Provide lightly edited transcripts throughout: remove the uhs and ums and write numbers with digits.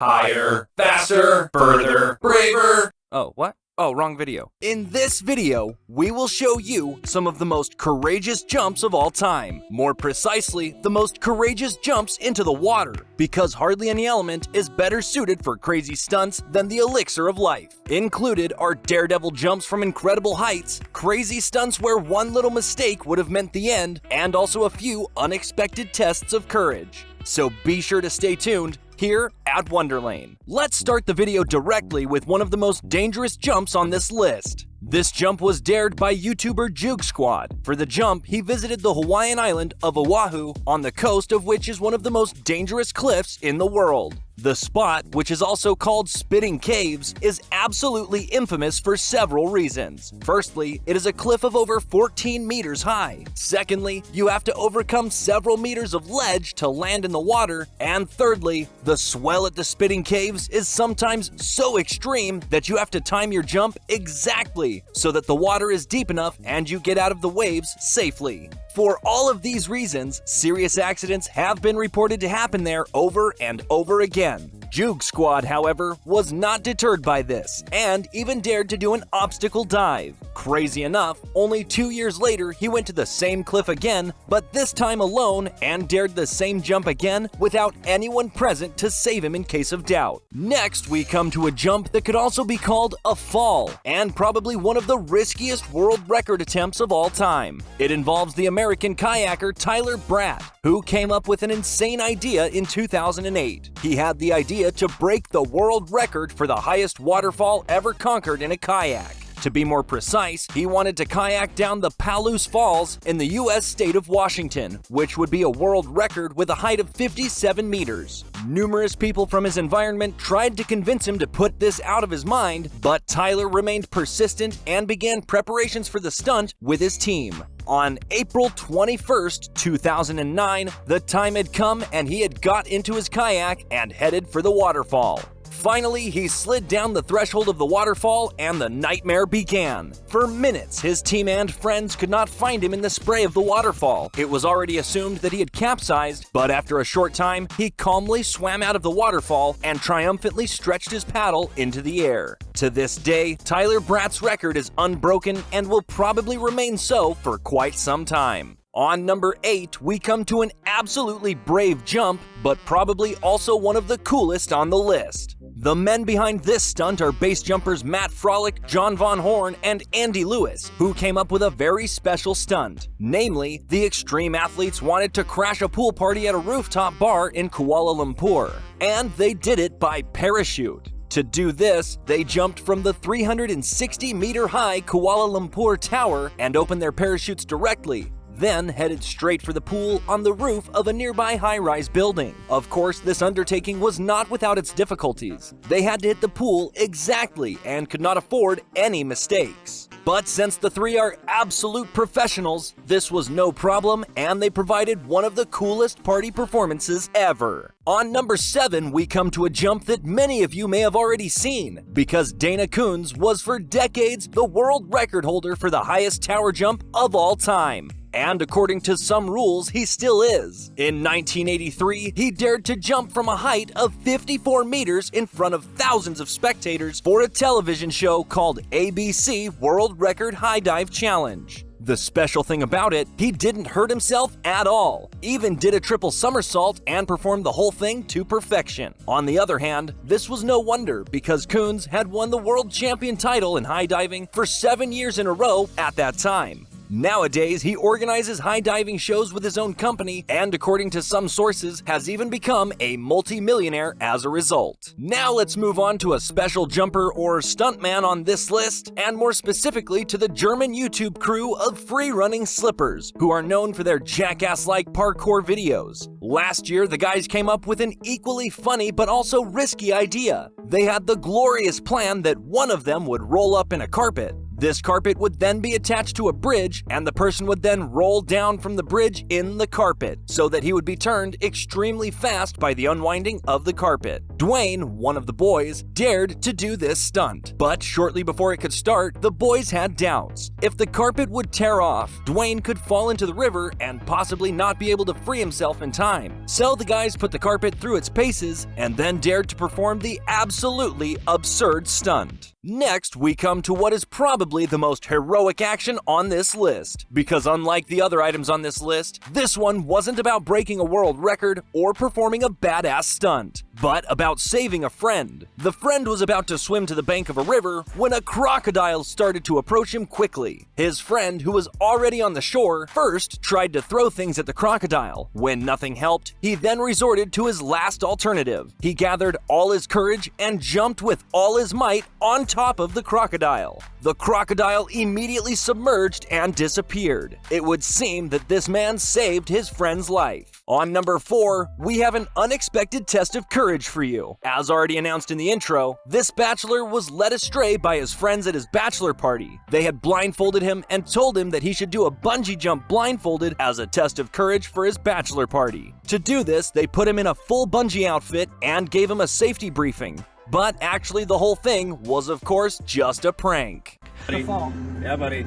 higher, faster, further, braver. Oh, what? Oh, wrong video. In this video, we will show you some of the most courageous jumps of all time. More precisely, the most courageous jumps into the water, because hardly any element is better suited for crazy stunts than the elixir of life. Included are daredevil jumps from incredible heights, crazy stunts where one little mistake would have meant the end, and also a few unexpected tests of courage. So be sure to stay tuned here at Wonderlane. Let's start the video directly with one of the most dangerous jumps on this list. This jump was dared by YouTuber Juke Squad. For the jump, he visited the Hawaiian island of Oahu, on the coast of which is one of the most dangerous cliffs in the world. The spot, which is also called Spitting Caves, is absolutely infamous for several reasons. Firstly, it is a cliff of over 14 meters high. Secondly, you have to overcome several meters of ledge to land in the water. And thirdly, the swell at the Spitting Caves is sometimes so extreme that you have to time your jump exactly so that the water is deep enough and you get out of the waves safely. For all of these reasons, serious accidents have been reported to happen there over and over again. Juke Squad, however, was not deterred by this and even dared to do an obstacle dive. Crazy enough, only 2 years later he went to the same cliff again, but this time alone, and dared the same jump again without anyone present to save him in case of doubt. Next, we come to a jump that could also be called a fall, and probably one of the riskiest world record attempts of all time. It involves the American kayaker Tyler Bratt, who came up with an insane idea in 2008. He had the idea to break the world record for the highest waterfall ever conquered in a kayak. To be more precise, he wanted to kayak down the Palouse Falls in the US state of Washington, which would be a world record with a height of 57 meters. Numerous people from his environment tried to convince him to put this out of his mind, but Tyler remained persistent and began preparations for the stunt with his team. On April 21st, 2009, the time had come and he had got into his kayak and headed for the waterfall. Finally, he slid down the threshold of the waterfall and the nightmare began. For minutes, his team and friends could not find him in the spray of the waterfall. It was already assumed that he had capsized, but after a short time, he calmly swam out of the waterfall and triumphantly stretched his paddle into the air. To this day, Tyler Bratt's record is unbroken and will probably remain so for quite some time. On number 8, we come to an absolutely brave jump, but probably also one of the coolest on the list. The men behind this stunt are base jumpers Matt Frolic, John Von Horn, and Andy Lewis, who came up with a very special stunt. Namely, the extreme athletes wanted to crash a pool party at a rooftop bar in Kuala Lumpur, and they did it by parachute. To do this, they jumped from the 360-meter-high Kuala Lumpur Tower and opened their parachutes directly, then headed straight for the pool on the roof of a nearby high-rise building. Of course, this undertaking was not without its difficulties. They had to hit the pool exactly and could not afford any mistakes. But since the three are absolute professionals, this was no problem, and they provided one of the coolest party performances ever. On number 7, we come to a jump that many of you may have already seen, because Dana Coons was for decades the world record holder for the highest tower jump of all time. And according to some rules, he still is. In 1983, he dared to jump from a height of 54 meters in front of thousands of spectators for a television show called ABC World Record High Dive Challenge. The special thing about it, he didn't hurt himself at all, even did a triple somersault and performed the whole thing to perfection. On the other hand, this was no wonder because Coons had won the world champion title in high diving for 7 years in a row at that time. Nowadays, he organizes high diving shows with his own company and, according to some sources, has even become a multi-millionaire as a result. Now let's move on to a special jumper or stuntman on this list, and more specifically to the German YouTube crew of free-running slippers, who are known for their jackass-like parkour videos. Last year, the guys came up with an equally funny but also risky idea. They had the glorious plan that one of them would roll up in a carpet. This carpet would then be attached to a bridge, and the person would then roll down from the bridge in the carpet, so that he would be turned extremely fast by the unwinding of the carpet. Dwayne, one of the boys, dared to do this stunt, but shortly before it could start, the boys had doubts. If the carpet would tear off, Dwayne could fall into the river and possibly not be able to free himself in time. So the guys put the carpet through its paces and then dared to perform the absolutely absurd stunt. Next, we come to what is probably the most heroic action on this list, because unlike the other items on this list, this one wasn't about breaking a world record or performing a badass stunt, but about saving a friend. The friend was about to swim to the bank of a river when a crocodile started to approach him quickly. His friend, who was already on the shore, first tried to throw things at the crocodile. When nothing helped, he then resorted to his last alternative. He gathered all his courage and jumped with all his might on top of the crocodile. The crocodile immediately submerged and disappeared. It would seem that this man saved his friend's life. On number 4, we have an unexpected test of courage for you. As already announced in the intro, this bachelor was led astray by his friends at his bachelor party. They had blindfolded him and told him that he should do a bungee jump blindfolded as a test of courage for his bachelor party. To do this, they put him in a full bungee outfit and gave him a safety briefing. But actually, the whole thing was, of course, just a prank. Yeah, buddy.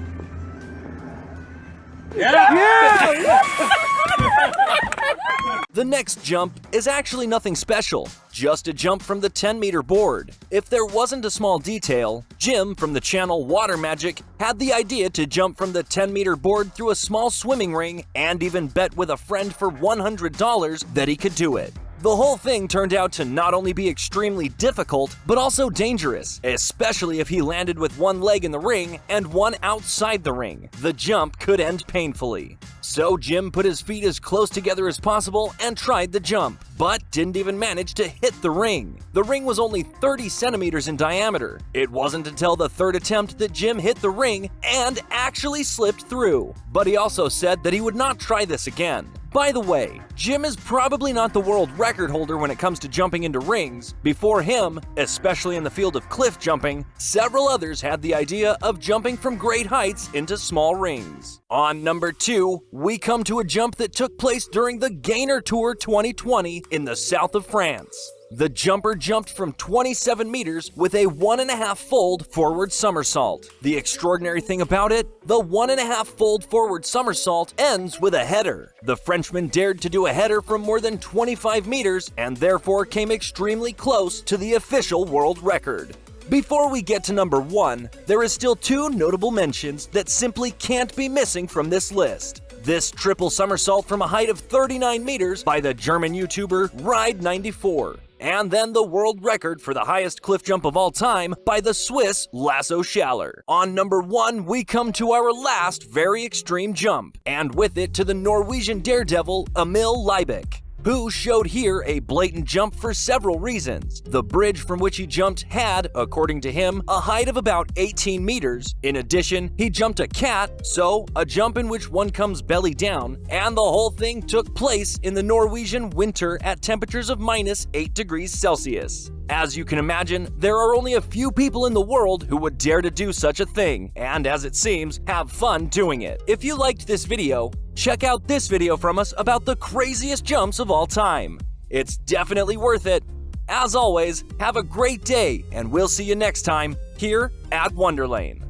The next jump is actually nothing special, just a jump from the 10-meter board. If there wasn't a small detail, Jim from the channel Water Magic had the idea to jump from the 10-meter board through a small swimming ring and even bet with a friend for $100 that he could do it. The whole thing turned out to not only be extremely difficult, but also dangerous, especially if he landed with one leg in the ring and one outside the ring. The jump could end painfully. So Jim put his feet as close together as possible and tried the jump, but didn't even manage to hit the ring. The ring was only 30 centimeters in diameter. It wasn't until the third attempt that Jim hit the ring and actually slipped through. But he also said that he would not try this again. By the way, Jim is probably not the world record holder when it comes to jumping into rings. Before him, especially in the field of cliff jumping, several others had the idea of jumping from great heights into small rings. On number 2, we come to a jump that took place during the Gainer Tour 2020 in the south of France. The jumper jumped from 27 meters with a 1.5-fold forward somersault. The extraordinary thing about it, the 1.5-fold forward somersault ends with a header. The Frenchman dared to do a header from more than 25 meters and therefore came extremely close to the official world record. Before we get to number 1, there is still 2 notable mentions that simply can't be missing from this list. This triple somersault from a height of 39 meters by the German YouTuber Ride94. And then the world record for the highest cliff jump of all time by the Swiss Lasso Schaller. On number 1, we come to our last very extreme jump, and with it to the Norwegian daredevil Emil Leibek, who showed here a blatant jump for several reasons. The bridge from which he jumped had, according to him, a height of about 18 meters. In addition, he jumped a cat, so a jump in which one comes belly down, and the whole thing took place in the Norwegian winter at temperatures of -8 degrees Celsius. As you can imagine, there are only a few people in the world who would dare to do such a thing, and as it seems, have fun doing it. If you liked this video, check out this video from us about the craziest jumps of all time. It's definitely worth it. As always, have a great day, and we'll see you next time here at Wonderlane.